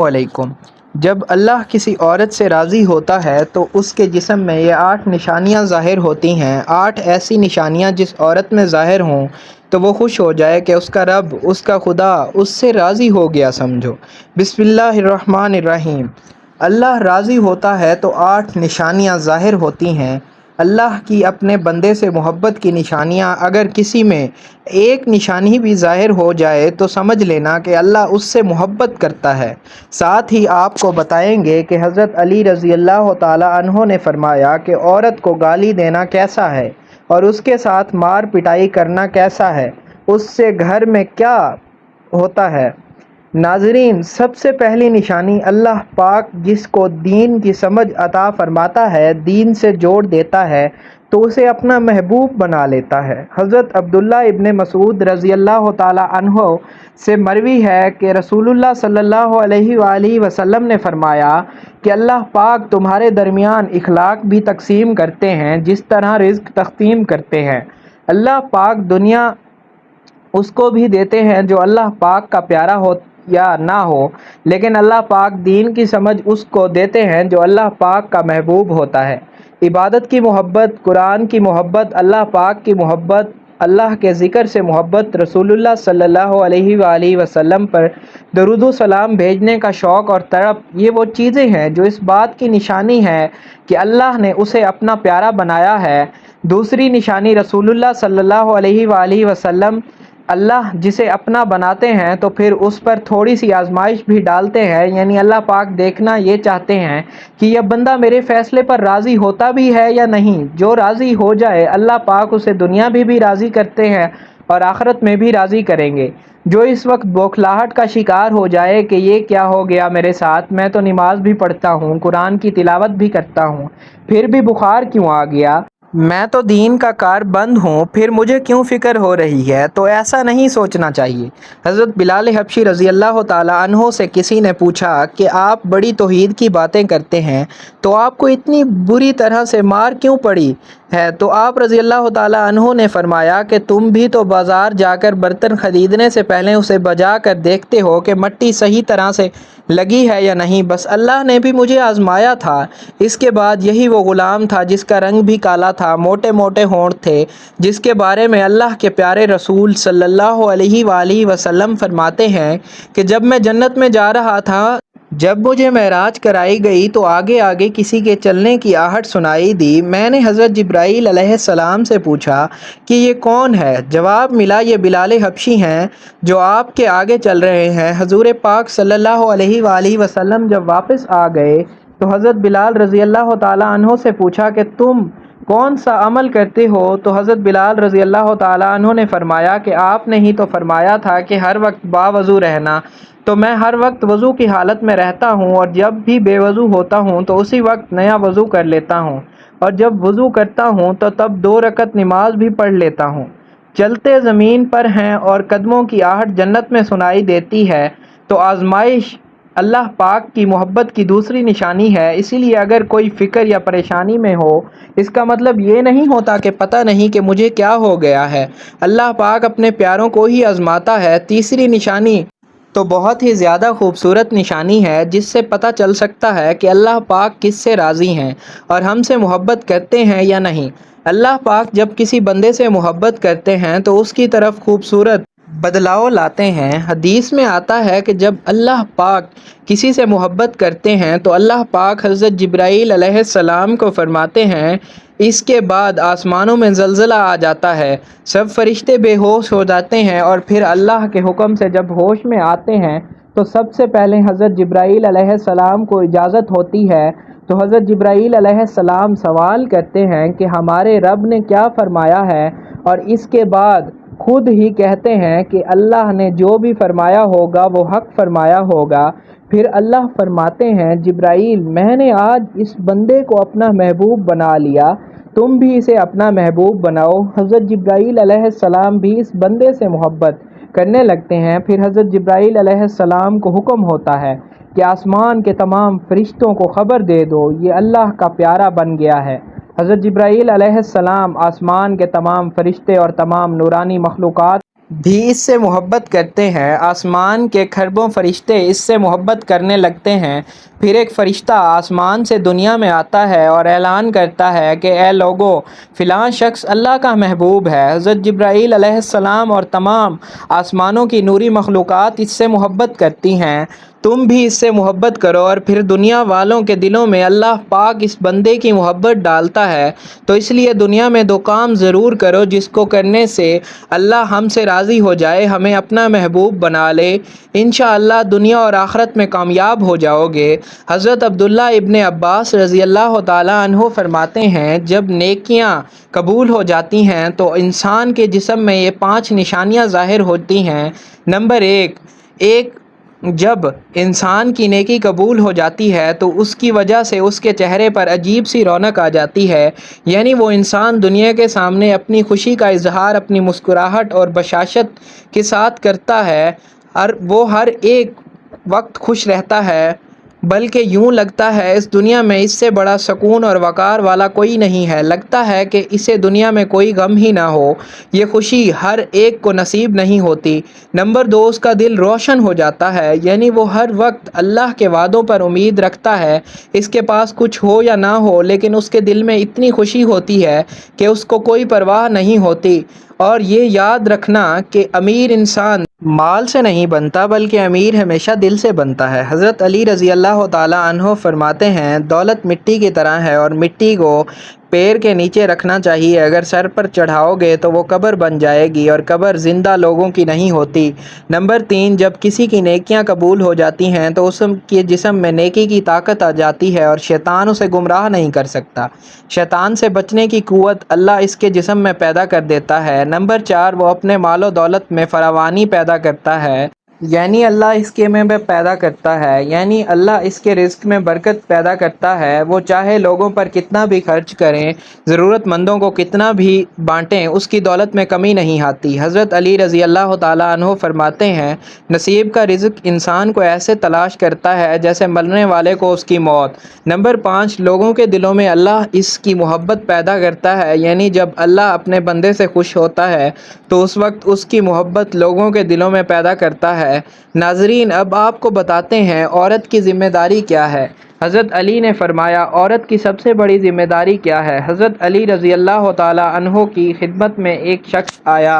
علیکم۔ جب اللہ کسی عورت سے راضی ہوتا ہے تو اس کے جسم میں یہ 8 نشانیاں ظاہر ہوتی ہیں۔ 8 ایسی نشانیاں جس عورت میں ظاہر ہوں تو وہ خوش ہو جائے کہ اس کا رب، اس کا خدا اس سے راضی ہو گیا سمجھو۔ بسم اللہ الرحمن الرحیم۔ اللہ راضی ہوتا ہے تو 8 نشانیاں ظاہر ہوتی ہیں۔ اللہ کی اپنے بندے سے محبت کی نشانیاں اگر کسی میں ایک نشانی بھی ظاہر ہو جائے تو سمجھ لینا کہ اللہ اس سے محبت کرتا ہے۔ ساتھ ہی آپ کو بتائیں گے کہ حضرت علی رضی اللہ تعالی عنہ نے فرمایا کہ عورت کو گالی دینا کیسا ہے اور اس کے ساتھ مار پٹائی کرنا کیسا ہے، اس سے گھر میں کیا ہوتا ہے۔ ناظرین، سب سے پہلی نشانی اللہ پاک جس کو دین کی سمجھ عطا فرماتا ہے، دین سے جوڑ دیتا ہے تو اسے اپنا محبوب بنا لیتا ہے۔ حضرت عبداللہ ابن مسعود رضی اللہ تعالی عنہ سے مروی ہے کہ رسول اللہ صلی اللہ علیہ وآلہ وسلم نے فرمایا کہ اللہ پاک تمہارے درمیان اخلاق بھی تقسیم کرتے ہیں جس طرح رزق تقسیم کرتے ہیں۔ اللہ پاک دنیا اس کو بھی دیتے ہیں جو اللہ پاک کا پیارا ہو یا نہ ہو، لیکن اللہ پاک دین کی سمجھ اس کو دیتے ہیں جو اللہ پاک کا محبوب ہوتا ہے۔ عبادت کی محبت، قرآن کی محبت، اللہ پاک کی محبت، اللہ کے ذکر سے محبت، رسول اللہ صلی اللہ علیہ وآلہ وسلم پر درود و سلام بھیجنے کا شوق اور طلب، یہ وہ چیزیں ہیں جو اس بات کی نشانی ہے کہ اللہ نے اسے اپنا پیارا بنایا ہے۔ دوسری نشانی رسول اللہ صلی اللہ علیہ وآلہ وسلم، اللہ جسے اپنا بناتے ہیں تو پھر اس پر تھوڑی سی آزمائش بھی ڈالتے ہیں، یعنی اللہ پاک دیکھنا یہ چاہتے ہیں کہ یہ بندہ میرے فیصلے پر راضی ہوتا بھی ہے یا نہیں۔ جو راضی ہو جائے اللہ پاک اسے دنیا بھی راضی کرتے ہیں اور آخرت میں بھی راضی کریں گے۔ جو اس وقت بوکھلاہٹ کا شکار ہو جائے کہ یہ کیا ہو گیا میرے ساتھ، میں تو نماز بھی پڑھتا ہوں، قرآن کی تلاوت بھی کرتا ہوں، پھر بھی بخار کیوں آ گیا، میں تو دین کا کار بند ہوں، پھر مجھے کیوں فکر ہو رہی ہے، تو ایسا نہیں سوچنا چاہیے۔ حضرت بلال حبشی رضی اللہ تعالی عنہ سے کسی نے پوچھا کہ آپ بڑی توحید کی باتیں کرتے ہیں تو آپ کو اتنی بری طرح سے مار کیوں پڑی ہے، تو آپ رضی اللہ تعالی عنہ نے فرمایا کہ تم بھی تو بازار جا کر برتن خریدنے سے پہلے اسے بجا کر دیکھتے ہو کہ مٹی صحیح طرح سے لگی ہے یا نہیں، بس اللہ نے بھی مجھے آزمایا تھا۔ اس کے بعد یہی وہ غلام تھا جس کا رنگ بھی کالا تھا، موٹے موٹے ہونٹ تھے، جس کے بارے میں اللہ کے پیارے رسول صلی اللہ علیہ وآلہ وسلم فرماتے ہیں کہ جب میں جنت میں جا رہا تھا، جب مجھے معراج کرائی گئی تو آگے آگے کسی کے چلنے کی آہٹ سنائی دی۔ میں نے حضرت جبرائیل علیہ السلام سے پوچھا کہ یہ کون ہے؟ جواب ملا یہ بلال حبشی ہیں جو آپ کے آگے چل رہے ہیں۔ حضور پاک صلی اللہ علیہ وآلہ وسلم جب واپس آ گئے تو حضرت بلال رضی اللہ تعالی عنہ سے پوچھا کہ تم کون سا عمل کرتے ہو؟ تو حضرت بلال رضی اللہ تعالی عنہ نے فرمایا کہ آپ نے ہی تو فرمایا تھا کہ ہر وقت باوضو رہنا، تو میں ہر وقت وضو کی حالت میں رہتا ہوں، اور جب بھی بے وضو ہوتا ہوں تو اسی وقت نیا وضو کر لیتا ہوں، اور جب وضو کرتا ہوں تو تب 2 رکعت نماز بھی پڑھ لیتا ہوں۔ چلتے زمین پر ہیں اور قدموں کی آہٹ جنت میں سنائی دیتی ہے، تو آزمائش اللہ پاک کی محبت کی دوسری نشانی ہے۔ اسی لیے اگر کوئی فکر یا پریشانی میں ہو، اس کا مطلب یہ نہیں ہوتا کہ پتہ نہیں کہ مجھے کیا ہو گیا ہے، اللہ پاک اپنے پیاروں کو ہی آزماتا ہے۔ تیسری نشانی تو بہت ہی زیادہ خوبصورت نشانی ہے جس سے پتہ چل سکتا ہے کہ اللہ پاک کس سے راضی ہیں اور ہم سے محبت کرتے ہیں یا نہیں۔ اللہ پاک جب کسی بندے سے محبت کرتے ہیں تو اس کی طرف خوبصورت بدلاؤ لاتے ہیں۔ حدیث میں آتا ہے کہ جب اللہ پاک کسی سے محبت کرتے ہیں تو اللہ پاک حضرت جبرائیل علیہ السلام کو فرماتے ہیں اس کے بعد آسمانوں میں زلزلہ آ جاتا ہے، سب فرشتے بے ہوش ہو جاتے ہیں، اور پھر اللہ کے حکم سے جب ہوش میں آتے ہیں تو سب سے پہلے حضرت جبرائیل علیہ السلام کو اجازت ہوتی ہے، تو حضرت جبرائیل علیہ السلام سوال کرتے ہیں کہ ہمارے رب نے کیا فرمایا ہے، اور اس کے بعد خود ہی کہتے ہیں کہ اللہ نے جو بھی فرمایا ہوگا وہ حق فرمایا ہوگا۔ پھر اللہ فرماتے ہیں جبرائیل، میں نے آج اس بندے کو اپنا محبوب بنا لیا، تم بھی اسے اپنا محبوب بناؤ۔ حضرت جبرائیل علیہ السلام بھی اس بندے سے محبت کرنے لگتے ہیں۔ پھر حضرت جبرائیل علیہ السلام کو حکم ہوتا ہے کہ آسمان کے تمام فرشتوں کو خبر دے دو یہ اللہ کا پیارا بن گیا ہے۔ حضرت جبرائیل علیہ السلام آسمان کے تمام فرشتے اور تمام نورانی مخلوقات بھی اس سے محبت کرتے ہیں، آسمان کے کھربوں فرشتے اس سے محبت کرنے لگتے ہیں۔ پھر ایک فرشتہ آسمان سے دنیا میں آتا ہے اور اعلان کرتا ہے کہ اے لوگو، فلاں شخص اللہ کا محبوب ہے۔ حضرت جبرائیل علیہ السلام اور تمام آسمانوں کی نوری مخلوقات اس سے محبت کرتی ہیں، تم بھی اس سے محبت کرو۔ اور پھر دنیا والوں کے دلوں میں اللہ پاک اس بندے کی محبت ڈالتا ہے، تو اس لیے دنیا میں دو کام ضرور کرو جس کو کرنے سے اللہ ہم سے راضی ہو جائے، ہمیں اپنا محبوب بنا لے، انشاءاللہ دنیا اور آخرت میں کامیاب ہو جاؤ گے۔ حضرت عبداللہ ابن عباس رضی اللہ تعالیٰ عنہ فرماتے ہیں، جب نیکیاں قبول ہو جاتی ہیں تو انسان کے جسم میں یہ 5 نشانیاں ظاہر ہوتی ہیں۔ نمبر 1، جب انسان کی نیکی قبول ہو جاتی ہے تو اس کی وجہ سے اس کے چہرے پر عجیب سی رونق آ جاتی ہے، یعنی وہ انسان دنیا کے سامنے اپنی خوشی کا اظہار اپنی مسکراہٹ اور بشاشت کے ساتھ کرتا ہے، وہ ہر ایک وقت خوش رہتا ہے، بلکہ یوں لگتا ہے اس دنیا میں اس سے بڑا سکون اور وقار والا کوئی نہیں ہے، لگتا ہے کہ اسے دنیا میں کوئی غم ہی نہ ہو۔ یہ خوشی ہر ایک کو نصیب نہیں ہوتی۔ نمبر 2، اس کا دل روشن ہو جاتا ہے، یعنی وہ ہر وقت اللہ کے وعدوں پر امید رکھتا ہے، اس کے پاس کچھ ہو یا نہ ہو لیکن اس کے دل میں اتنی خوشی ہوتی ہے کہ اس کو کوئی پرواہ نہیں ہوتی۔ اور یہ یاد رکھنا کہ امیر انسان مال سے نہیں بنتا بلکہ امیر ہمیشہ دل سے بنتا ہے۔ حضرت علی رضی اللہ تعالیٰ عنہ فرماتے ہیں، دولت مٹی کی طرح ہے اور مٹی کو پیر کے نیچے رکھنا چاہیے، اگر سر پر چڑھاؤ گے تو وہ قبر بن جائے گی اور قبر زندہ لوگوں کی نہیں ہوتی۔ نمبر 3، جب کسی کی نیکیاں قبول ہو جاتی ہیں تو اس کے جسم میں نیکی کی طاقت آ جاتی ہے اور شیطان اسے گمراہ نہیں کر سکتا۔ شیطان سے بچنے کی قوت اللہ اس کے جسم میں پیدا کر دیتا ہے۔ نمبر 4، وہ اپنے مال و دولت میں فراوانی پیدا کرتا ہے، یعنی اللہ اس کے میں پیدا کرتا ہے، یعنی اللہ اس کے رزق میں برکت پیدا کرتا ہے۔ وہ چاہے لوگوں پر کتنا بھی خرچ کریں، ضرورت مندوں کو کتنا بھی بانٹیں، اس کی دولت میں کمی نہیں آتی۔ حضرت علی رضی اللہ تعالیٰ عنہ فرماتے ہیں، نصیب کا رزق انسان کو ایسے تلاش کرتا ہے جیسے مرنے والے کو اس کی موت۔ نمبر 5، لوگوں کے دلوں میں اللہ اس کی محبت پیدا کرتا ہے، یعنی جب اللہ اپنے بندے سے خوش ہوتا ہے تو اس وقت اس کی محبت لوگوں کے دلوں میں پیدا کرتا ہے۔ ناظرین، اب آپ کو بتاتے ہیں عورت کی ذمہ داری کیا ہے۔ حضرت علی نے فرمایا، عورت کی سب سے بڑی ذمہ داری کیا ہے؟ حضرت علی رضی اللہ تعالیٰ عنہ کی خدمت میں ایک شخص آیا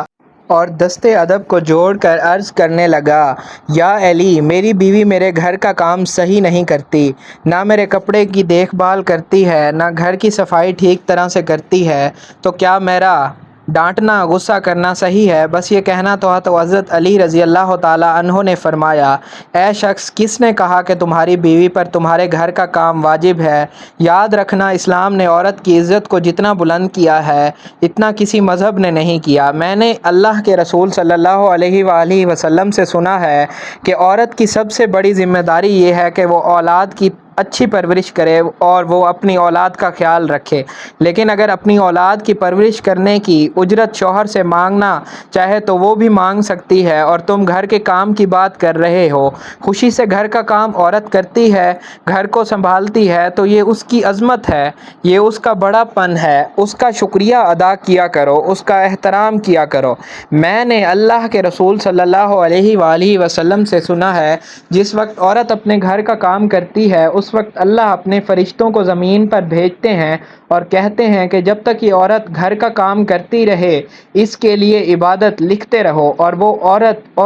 اور دستے ادب کو جوڑ کر عرض کرنے لگا، یا علی، میری بیوی میرے گھر کا کام صحیح نہیں کرتی، نہ میرے کپڑے کی دیکھ بھال کرتی ہے، نہ گھر کی صفائی ٹھیک طرح سے کرتی ہے، تو کیا میرا ڈانٹنا، غصہ کرنا صحیح ہے؟ بس یہ کہنا تو حضرت علی رضی اللہ تعالیٰ عنہ نے فرمایا، اے شخص، کس نے کہا کہ تمہاری بیوی پر تمہارے گھر کا کام واجب ہے؟ یاد رکھنا، اسلام نے عورت کی عزت کو جتنا بلند کیا ہے اتنا کسی مذہب نے نہیں کیا۔ میں نے اللہ کے رسول صلی اللہ علیہ وآلہ وسلم سے سنا ہے کہ عورت کی سب سے بڑی ذمہ داری یہ ہے کہ وہ اولاد کی اچھی پرورش کرے اور وہ اپنی اولاد کا خیال رکھے، لیکن اگر اپنی اولاد کی پرورش کرنے کی اجرت شوہر سے مانگنا چاہے تو وہ بھی مانگ سکتی ہے۔ اور تم گھر کے کام کی بات کر رہے ہو، خوشی سے گھر کا کام عورت کرتی ہے، گھر کو سنبھالتی ہے تو یہ اس کی عظمت ہے، یہ اس کا بڑا پن ہے، اس کا شکریہ ادا کیا کرو، اس کا احترام کیا کرو۔ میں نے اللہ کے رسول صلی اللہ علیہ وآلہ وسلم سے سنا ہے، جس وقت عورت اپنے گھر کا کام کرتی ہے اس وقت اللہ اپنے فرشتوں کو زمین پر بھیجتے ہیں اور کہتے ہیں کہ جب تک یہ عورت گھر کا کام کرتی رہے اس کے لیے عبادت لکھتے رہو، اور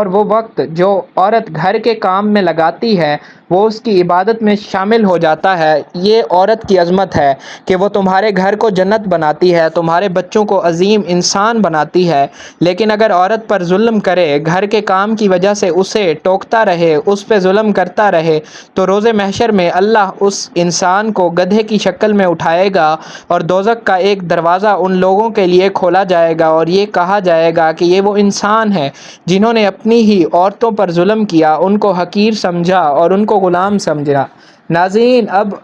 وہ وقت جو عورت گھر کے کام میں لگاتی ہے وہ اس کی عبادت میں شامل ہو جاتا ہے۔ یہ عورت کی عظمت ہے کہ وہ تمہارے گھر کو جنت بناتی ہے، تمہارے بچوں کو عظیم انسان بناتی ہے۔ لیکن اگر عورت پر ظلم کرے، گھر کے کام کی وجہ سے اسے ٹوکتا رہے، اس پہ ظلم کرتا رہے، تو روز محشر میں اللہ اس انسان کو گدھے کی شکل میں اٹھائے گا اور دوزخ کا ایک دروازہ ان لوگوں کے لیے کھولا جائے گا اور یہ کہا جائے گا کہ یہ وہ انسان ہیں جنہوں نے اپنی ہی عورتوں پر ظلم کیا، ان کو حقیر سمجھا اور ان کو غلام سمجھا۔ ناظرین، اب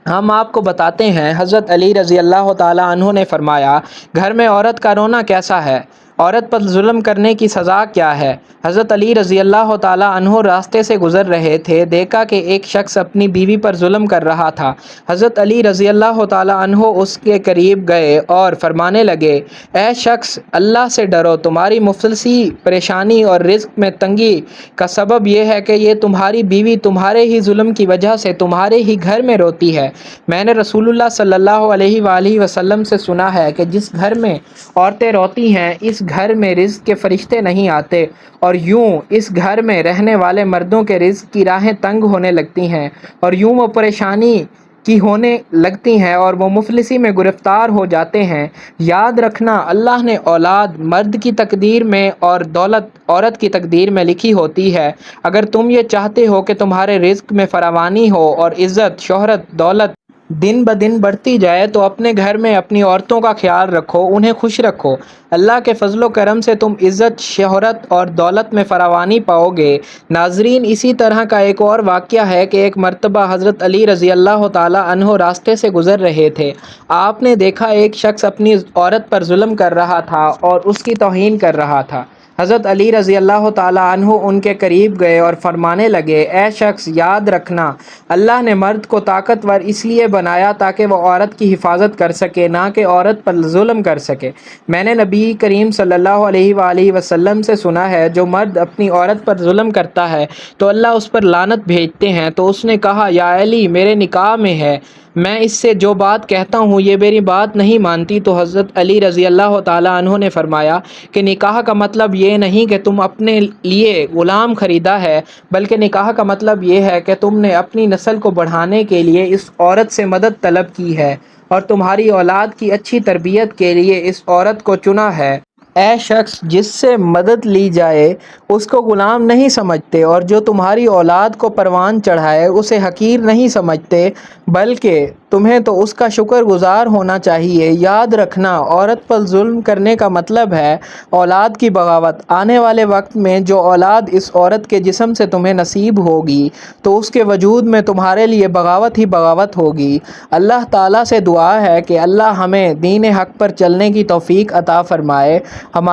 ہم آپ کو بتاتے ہیں حضرت علی رضی اللہ تعالیٰ عنہ نے فرمایا، گھر میں عورت کا رونا کیسا ہے؟ عورت پر ظلم کرنے کی سزا کیا ہے؟ حضرت علی رضی اللہ تعالیٰ عنہ راستے سے گزر رہے تھے، دیکھا کہ ایک شخص اپنی بیوی پر ظلم کر رہا تھا۔ حضرت علی رضی اللہ تعالیٰ عنہ اس کے قریب گئے اور فرمانے لگے، اے شخص، اللہ سے ڈرو، تمہاری مفلسی، پریشانی اور رزق میں تنگی کا سبب یہ ہے کہ یہ تمہاری بیوی تمہارے ہی ظلم کی وجہ سے تمہارے ہی گھر میں روتی ہے۔ میں نے رسول اللہ صلی اللہ علیہ وآلہ وسلم سے سنا ہے کہ جس گھر میں عورتیں روتی ہیں اس گھر میں رزق کے فرشتے نہیں آتے، اور یوں اس گھر میں رہنے والے مردوں کے رزق کی راہیں تنگ ہونے لگتی ہیں، اور یوں وہ پریشانی کی ہونے لگتی ہیں اور وہ مفلسی میں گرفتار ہو جاتے ہیں۔ یاد رکھنا، اللہ نے اولاد مرد کی تقدیر میں اور دولت عورت کی تقدیر میں لکھی ہوتی ہے۔ اگر تم یہ چاہتے ہو کہ تمہارے رزق میں فراوانی ہو اور عزت، شہرت، دولت دن بدن بڑھتی جائے تو اپنے گھر میں اپنی عورتوں کا خیال رکھو، انہیں خوش رکھو۔ اللہ کے فضل و کرم سے تم عزت، شہرت اور دولت میں فراوانی پاؤ گے۔ ناظرین، اسی طرح کا ایک اور واقعہ ہے کہ ایک مرتبہ حضرت علی رضی اللہ تعالیٰ عنہ راستے سے گزر رہے تھے۔ آپ نے دیکھا ایک شخص اپنی عورت پر ظلم کر رہا تھا اور اس کی توہین کر رہا تھا۔ حضرت علی رضی اللہ تعالیٰ عنہ ان کے قریب گئے اور فرمانے لگے، اے شخص، یاد رکھنا، اللہ نے مرد کو طاقتور اس لیے بنایا تاکہ وہ عورت کی حفاظت کر سکے، نہ کہ عورت پر ظلم کر سکے۔ میں نے نبی کریم صلی اللہ علیہ وآلہ وسلم سے سنا ہے، جو مرد اپنی عورت پر ظلم کرتا ہے تو اللہ اس پر لعنت بھیجتے ہیں۔ تو اس نے کہا، یا علی، میرے نکاح میں ہے، میں اس سے جو بات کہتا ہوں یہ میری بات نہیں مانتی۔ تو حضرت علی رضی اللہ تعالیٰ عنہ نے فرمایا کہ نکاح کا مطلب یہ نہیں کہ تم اپنے لیے غلام خریدا ہے، بلکہ نکاح کا مطلب یہ ہے کہ تم نے اپنی نسل کو بڑھانے کے لیے اس عورت سے مدد طلب کی ہے اور تمہاری اولاد کی اچھی تربیت کے لیے اس عورت کو چنا ہے۔ اے شخص، جس سے مدد لی جائے اس کو غلام نہیں سمجھتے، اور جو تمہاری اولاد کو پروان چڑھائے اسے حقیر نہیں سمجھتے، بلکہ تمہیں تو اس کا شکر گزار ہونا چاہیے۔ یاد رکھنا، عورت پر ظلم کرنے کا مطلب ہے اولاد کی بغاوت۔ آنے والے وقت میں جو اولاد اس عورت کے جسم سے تمہیں نصیب ہوگی تو اس کے وجود میں تمہارے لیے بغاوت ہی بغاوت ہوگی۔ اللہ تعالیٰ سے دعا ہے کہ اللہ ہمیں دین حق پر چلنے کی توفیق عطا فرمائے۔ ہمارے